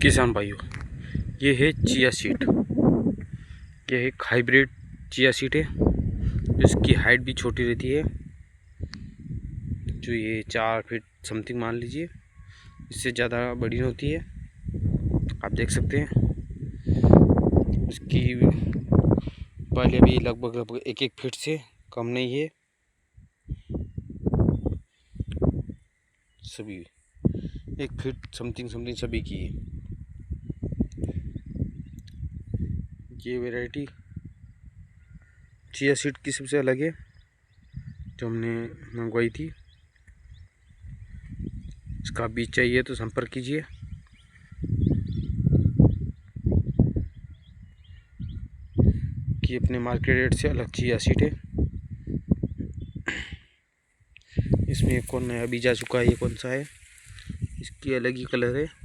किसान भाइयों, ये है चिया सीड। ये एक हाइब्रिड चिया सीड है जिसकी हाइट भी छोटी रहती है, जो ये 4 फीट समथिंग मान लीजिए, इससे ज़्यादा बड़ी होती है। आप देख सकते हैं इसकी पहले भी लगभग 1 फीट से कम नहीं है। सभी 1 फीट समथिंग सभी की है। ये वैरायटी चिया सीड की सबसे अलग है जो हमने मंगवाई थी। इसका बीज चाहिए तो संपर्क कीजिए। कि अपने मार्केट रेट से अलग चिया सीड है। इसमें एक और नया बीज आ चुका है। ये कौन सा है? इसकी अलग ही कलर है।